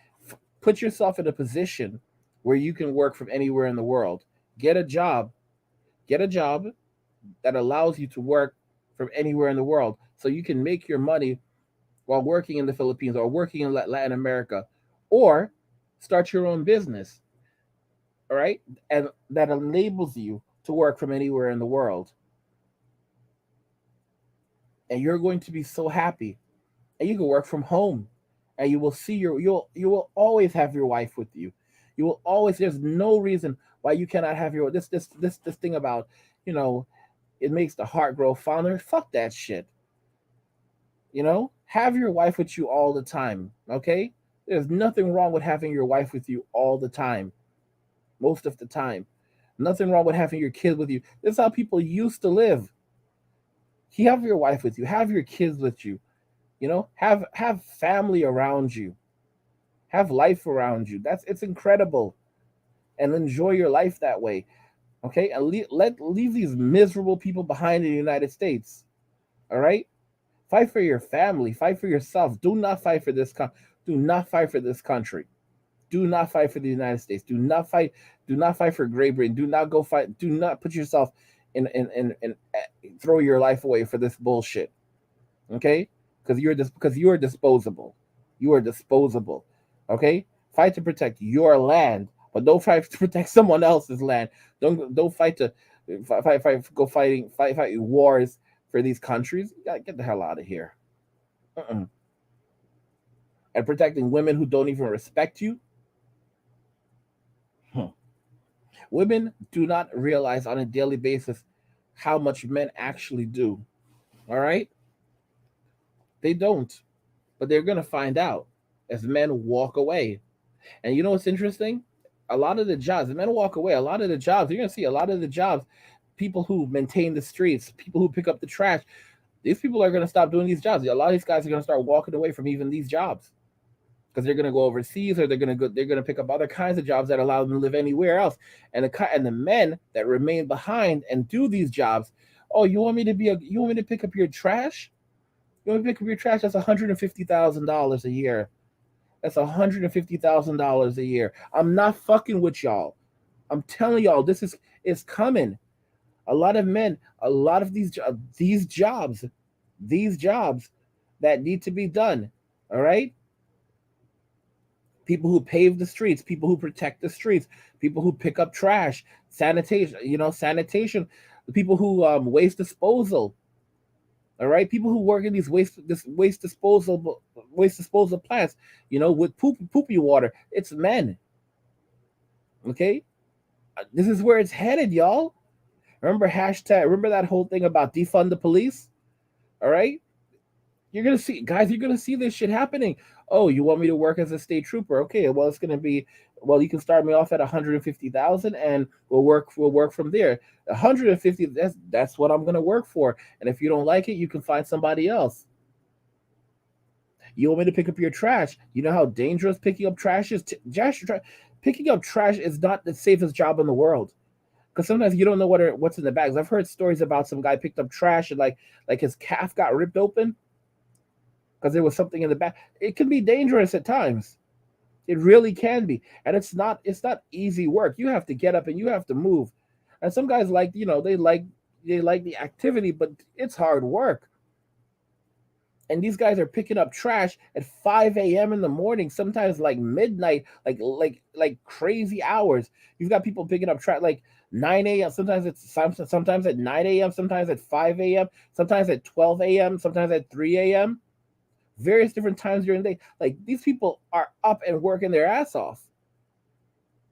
put yourself in a position where you can work from anywhere in the world. Get a job that allows you to work from anywhere in the world, so you can make your money while working in the Philippines or working in Latin America, or start your own business. All right. And that enables you to work from anywhere in the world. And you're going to be so happy. And you can work from home. And you will see you will always have your wife with you. You will always, there's no reason why you cannot have your this thing about, it makes the heart grow fonder. Fuck that shit. Have your wife with you all the time. Okay, there's nothing wrong with having your wife with you all the time, most of the time. Nothing wrong with having your kid with you. This is how people used to live. You have your wife with you, have your kids with you. Have family around you, have life around you. It's incredible, and enjoy your life that way. Okay, and leave these miserable people behind in the United States. All right, fight for your family, fight for yourself. Do not fight for do not fight for this country. Do not fight for the United States. Do not fight for Great Britain. Do not go fight. Do not put yourself in throw your life away for this bullshit. Okay, because you are disposable. You are disposable. Okay, fight to protect your land, but don't fight to protect someone else's land. Don't fight to fight wars for these countries. You gotta get the hell out of here. Uh-uh. And protecting women who don't even respect you. Women do not realize on a daily basis how much men actually do. All right, they don't, but they're gonna find out as men walk away. And you know what's interesting? A lot of the jobs, the men walk away. A lot of the jobs, you're gonna see a lot of the jobs, people who maintain the streets, people who pick up the trash. These people are gonna stop doing these jobs. A lot of these guys are gonna start walking away from even these jobs because they're gonna go overseas, or they're gonna pick up other kinds of jobs that allow them to live anywhere else. And the men that remain behind and do these jobs. Oh, you want me to pick up your trash? You want me to pick up your trash? That's $150,000 a year. That's $150,000 a year. I'm not fucking with y'all. I'm telling y'all, this is coming. A lot of men, a lot of these jobs that need to be done. All right. People who pave the streets, people who protect the streets, people who pick up trash, sanitation, the people who waste disposal. All right, people who work in these waste disposal plants, with poopy water. It's men. Okay, this is where it's headed, y'all. Remember Remember that whole thing about defund the police? All right, you're gonna see, guys. You're gonna see this shit happening. Oh, you want me to work as a state trooper? Okay, well, it's gonna be. Well, you can start me off at 150,000, and we'll work from there. 150. That's what I'm gonna work for. And if you don't like it, you can find somebody else. You want me to pick up your trash? You know how dangerous picking up trash is. Picking up trash is not the safest job in the world, because sometimes you don't know what's in the bags. I've heard stories about some guy picked up trash and like his calf got ripped open because there was something in the back. It can be dangerous at times. It really can be, and it's not easy work. You have to get up and you have to move. And some guys they like the activity, but it's hard work. And these guys are picking up trash at 5 a.m. in the morning, sometimes like midnight, like crazy hours. You've got people picking up trash like 9 a.m. Sometimes at 9 a.m., sometimes at 5 a.m., sometimes at 12 a.m., sometimes at 3 a.m. Various different times during the day. Like, these people are up and working their ass off.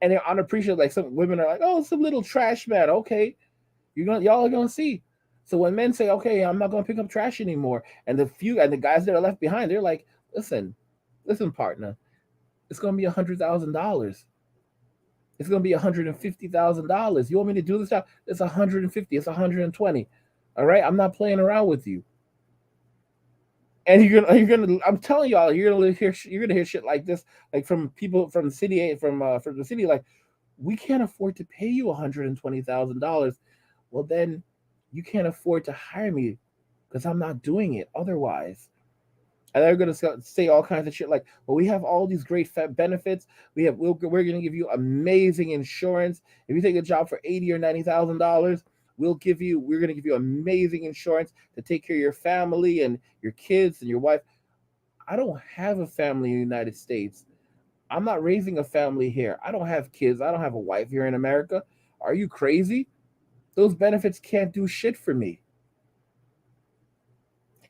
And they're unappreciated. Like, some women are like, oh, some little trash man. Okay. Y'all are gonna see. So when men say, okay, I'm not gonna pick up trash anymore, and the guys that are left behind, they're like, listen, partner, it's gonna be $100,000. It's gonna be $150,000. You want me to do this job? It's 150. It's 120. All right, I'm not playing around with you. And you're gonna. I'm telling y'all, you're gonna hear shit like this, like from people from the city, from the city, like, we can't afford to pay you $120,000. Well, then you can't afford to hire me because I'm not doing it otherwise. And they're gonna say all kinds of shit like, well, we have all these great benefits. We're gonna give you amazing insurance. If you take a job for $80,000 or $90,000, we're gonna give you amazing insurance to take care of your family and your kids and your wife. I don't have a family in the United States. I'm not raising a family here. I don't have kids. I don't have a wife here in America. Are you crazy? Those benefits can't do shit for me.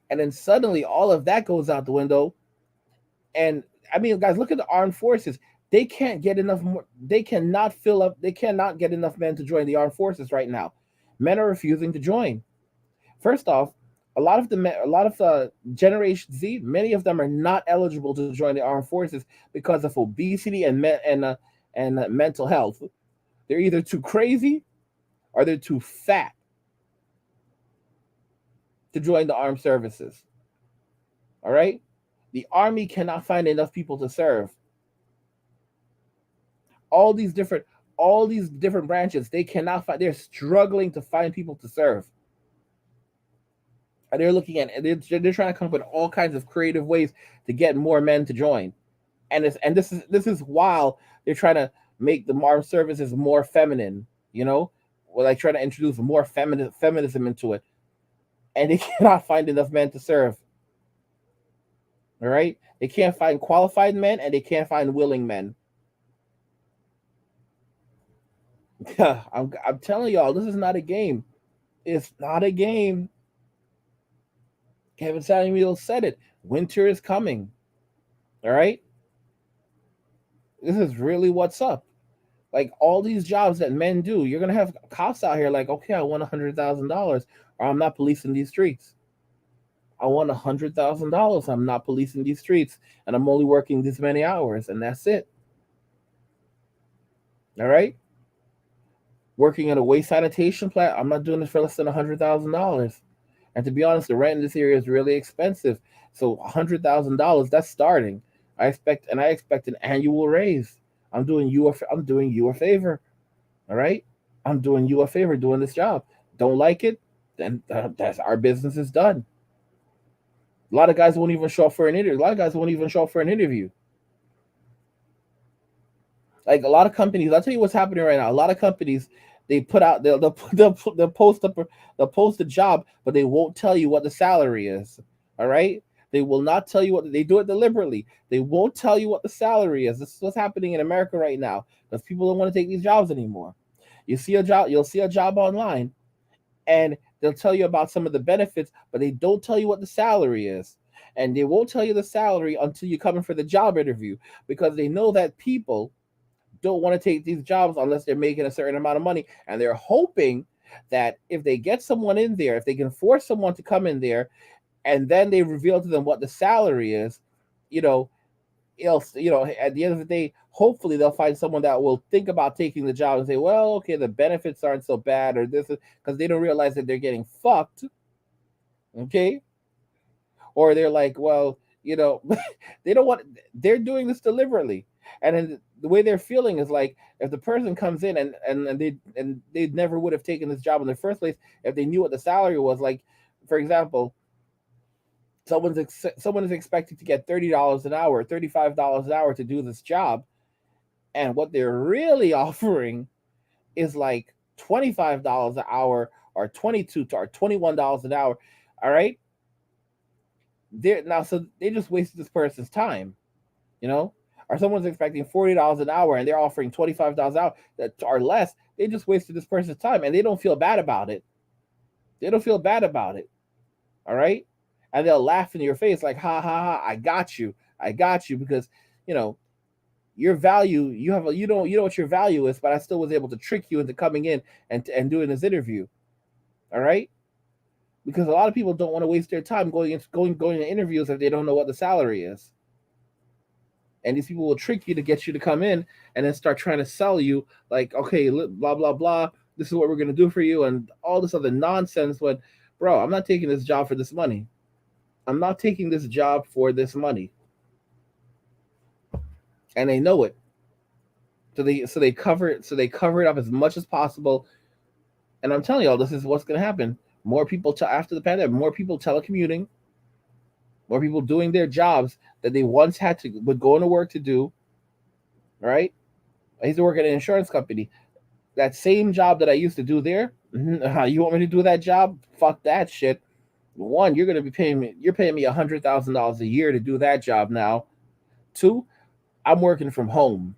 And then suddenly all of that goes out the window. And I mean, guys, look at the armed forces. They can't get enough more. They cannot get enough men to join the armed forces right now. Men are refusing to join. First off, A lot of the Generation Z, many of them are not eligible to join the armed forces because of obesity and mental health. They're either too crazy or they're too fat to join the armed services. All right, the army cannot find enough people to serve. All these different all these different branches, they cannot find. They're struggling to find people to serve, and they're trying to come up with all kinds of creative ways to get more men to join. And this is while they're trying to make the armed services more feminine. You know, well, like trying to introduce more feminism into it, and they cannot find enough men to serve. All right, they can't find qualified men, and they can't find willing men. I'm telling y'all, this is not a game. It's not a game. Kevin Samuel said it. Winter is coming. All right, this is really what's up. Like all these jobs that men do, you're gonna have cops out here like, okay, I want $100,000, or I'm not policing these streets. I want $100,000. I'm not policing these streets, and I'm only working this many hours, and that's it. All right. Working at a waste sanitation plant, I'm not doing this for less than $100,000. And to be honest, the rent in this area is really expensive. So $100,000, that's starting. I expect an annual raise. I'm doing you a favor. All right, I'm doing you a favor doing this job. Don't like it, then that's our business is done. A lot of guys won't even show up for an interview. A lot of guys won't even show up for an interview. Like a lot of companies, I'll tell you what's happening right now. A lot of companies, they put out they'll post a job, but they won't tell you what the salary is. All right, they will not tell you what they do it deliberately. They won't tell you what the salary is. This is what's happening in America right now because people don't want to take these jobs anymore. You'll see a job online, and they'll tell you about some of the benefits, but they don't tell you what the salary is. And they won't tell you the salary until you come in for the job interview because they know that people don't want to take these jobs unless they're making a certain amount of money. And they're hoping that if they get someone in there, if they can force someone to come in there and then they reveal to them what the salary is, you know, at the end of the day, hopefully they'll find someone that will think about taking the job and say, well, okay, the benefits aren't so bad, or this is because they don't realize that they're getting fucked. Okay. Or they're like, well, they don't want, they're doing this deliberately. And then the way they're feeling is like if the person comes in and they never would have taken this job in the first place if they knew what the salary was. Like, for example, someone is expected to get $30 an hour, $35 an hour to do this job, and what they're really offering is like $25 an hour or 22 or $21 an hour. All right, so they just wasted this person's time, you know. Or someone's expecting $40 an hour and they're offering $25 an hour that or less. They just wasted this person's time and they don't feel bad about it. They don't feel bad about it. All right. And they'll laugh in your face like, ha ha ha, I got you. I got you because, your value, you know what your value is, but I still was able to trick you into coming in and doing this interview. All right. Because a lot of people don't want to waste their time going to interviews if they don't know what the salary is. And these people will trick you to get you to come in and then start trying to sell you like, okay, blah, blah, blah. This is what we're going to do for you. And all this other nonsense when, bro, I'm not taking this job for this money. I'm not taking this job for this money. And they know it. So they cover it up as much as possible. And I'm telling y'all, this is what's going to happen. More people after the pandemic, more people telecommuting, more people doing their jobs that they once had to but going to work to do. Right? I used to work at an insurance company. That same job that I used to do there, you want me to do that job? Fuck that shit. One, you're paying me $100,000 a year to do that job now. Two, I'm working from home.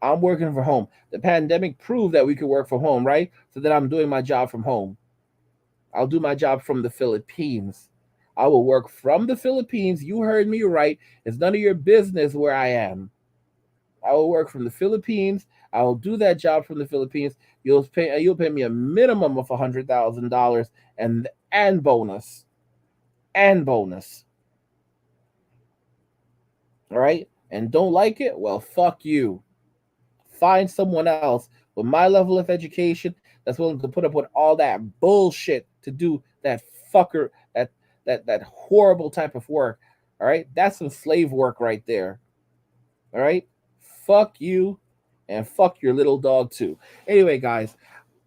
The pandemic proved that we could work from home, right? So then I'm doing my job from home. I'll do my job from the Philippines. I will work from the Philippines. You heard me right. It's none of your business where I am. I will work from the Philippines. I will do that job from the Philippines. You'll pay me a minimum of $100,000, and and bonus. And bonus. All right? And don't like it? Well, fuck you. Find someone else with my level of education that's willing to put up with all that bullshit to do that fucker, that horrible type of work. All right? That's some slave work right there. All right? Fuck you and fuck your little dog too. Anyway, guys,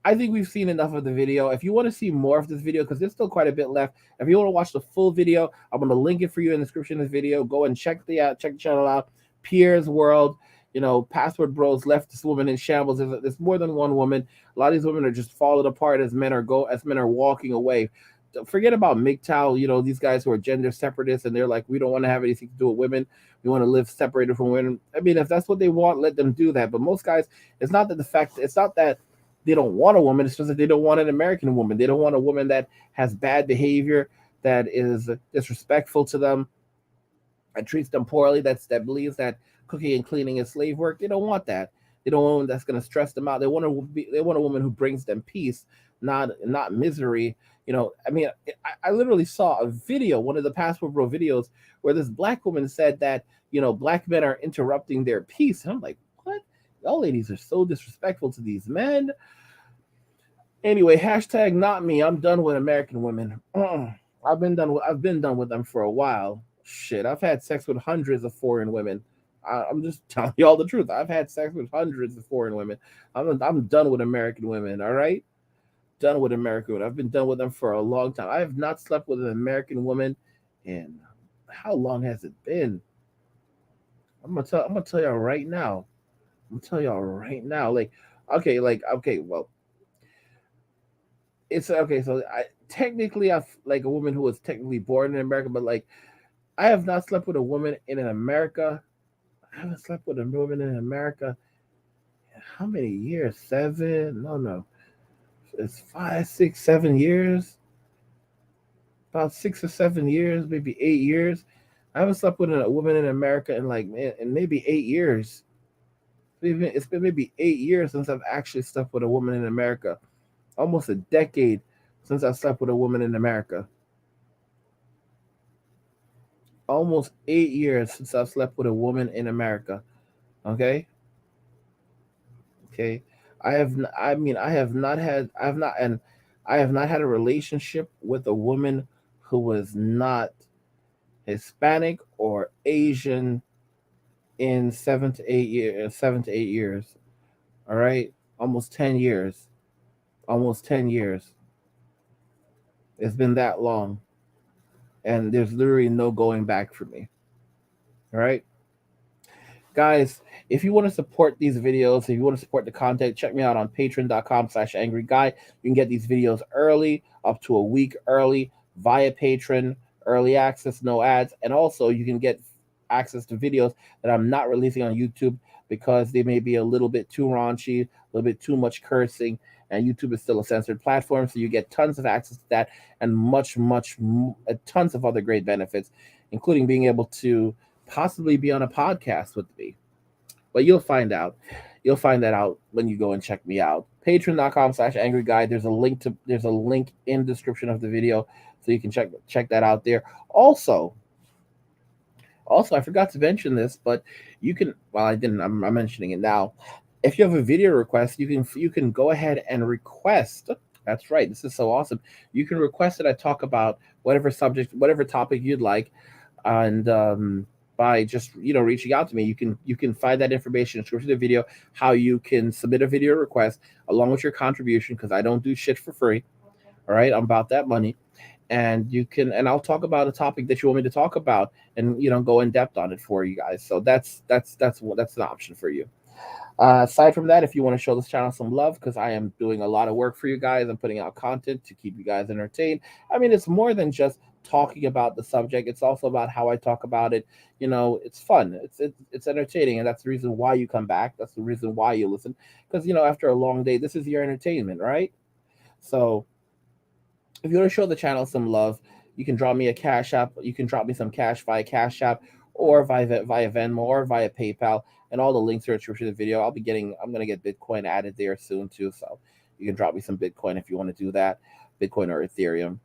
I think we've seen enough of the video. If you want to see more of this video, because there's still quite a bit left, if you want to watch the full video, I'm going to link it for you in the description of this video. Go and check the channel out. Pierre's World. Password Bros left this woman in shambles. There's more than one woman. A lot of these women are just falling apart as men are walking away. Forget about MGTOW, these guys who are gender separatists, and they're like, we don't want to have anything to do with women. We want to live separated from women. I mean, if that's what they want, let them do that. But most guys, it's not that they don't want a woman. It's just that they don't want an American woman. They don't want a woman that has bad behavior, that is disrespectful to them, and treats them poorly, that believes that cooking and cleaning is slave work. They don't want that. They don't want a woman that's going to stress them out. They want a woman who brings them peace, not misery. I literally saw a video, one of the Passport Bro videos, where this black woman said that, black men are interrupting their peace. And I'm like, what? Y'all ladies are so disrespectful to these men. Anyway, hashtag not me. I'm done with American women. I've been done with them for a while. Shit, I've had sex with hundreds of foreign women. I'm just telling you all the truth. I've had sex with hundreds of foreign women. I'm done with American women. All right, done with American women. I've been done with them for a long time. I have not slept with an American woman in how long has it been? I'm gonna tell y'all right now. Well, it's okay. So I've like a woman who was technically born in America, but like I have not slept with a woman in America. I haven't slept with a woman in America. How many years? 7? No. It's 5, 6, 7 years. About 6 or 7 years, maybe 8 years. I haven't slept with a woman in America in maybe 8 years. It's been maybe 8 years since I've actually slept with a woman in America. Almost a decade since I've slept with a woman in America. Almost 8 years since I've slept with a woman in America. Okay. I have not had a relationship with a woman who was not Hispanic or Asian in 7 to 8 years. 7 to 8 years. All right, almost 10 years. Almost 10 years. It's been that long, and there's literally no going back for me. All right, guys, if you want to support these videos, if you want to support the content, check me out on patreon.com/angryguy. You can get these videos early, up to a week early, via Patreon, early access, no ads, and also you can get access to videos that I'm not releasing on YouTube because they may be a little bit too raunchy, a little bit too much cursing, and YouTube is still a censored platform, so you get tons of access to that and tons of other great benefits, including being able to possibly be on a podcast with me. But you'll find out. You'll find that out when you go and check me out. Patreon.com/angryguy. There's a link in the description of the video, so you can check that out there. Also, I forgot to mention this, but you can. Well, I didn't. I'm mentioning it now. If you have a video request, you can go ahead and request. That's right. This is so awesome. You can request that I talk about whatever subject, whatever topic you'd like, and by just reaching out to me, you can find that information in the description of the video, how you can submit a video request along with your contribution, because I don't do shit for free. All right, I'm about that money. And I'll talk about a topic that you want me to talk about, and go in depth on it for you guys. So that's an option for you. Aside from that, if you want to show this channel some love, because I am doing a lot of work for you guys, I'm putting out content to keep you guys entertained. I mean, it's more than just talking about the subject. It's also about how I talk about it. It's fun. It's entertaining, and that's the reason why you come back. That's the reason why you listen, because after a long day, this is your entertainment, right? So if you want to show the channel some love, you can drop me a Cash App. You can drop me some cash via Cash App, or via Venmo, or via PayPal, and all the links are in the description of the video. I'm going to get Bitcoin added there soon too, so you can drop me some Bitcoin if you want to do that, Bitcoin or Ethereum.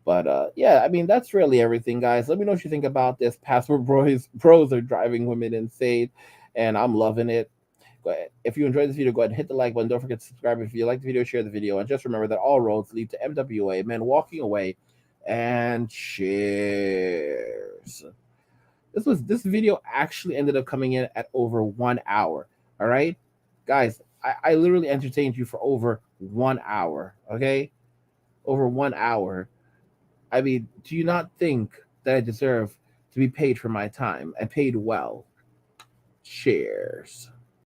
But yeah, I mean that's really everything, guys. Let me know what you think about this. Passport bros are driving women insane, and I'm loving it. Go ahead. If you enjoyed this video, go ahead and hit the like button. Don't forget to subscribe if you like the video. Share the video, and just remember that all roads lead to MWA. Men walking away, and cheers. This video actually ended up coming in at over 1 hour. All right, guys, I literally entertained you for over 1 hour. Okay, over 1 hour. I mean, do you not think that I deserve to be paid for my time and paid well? Cheers.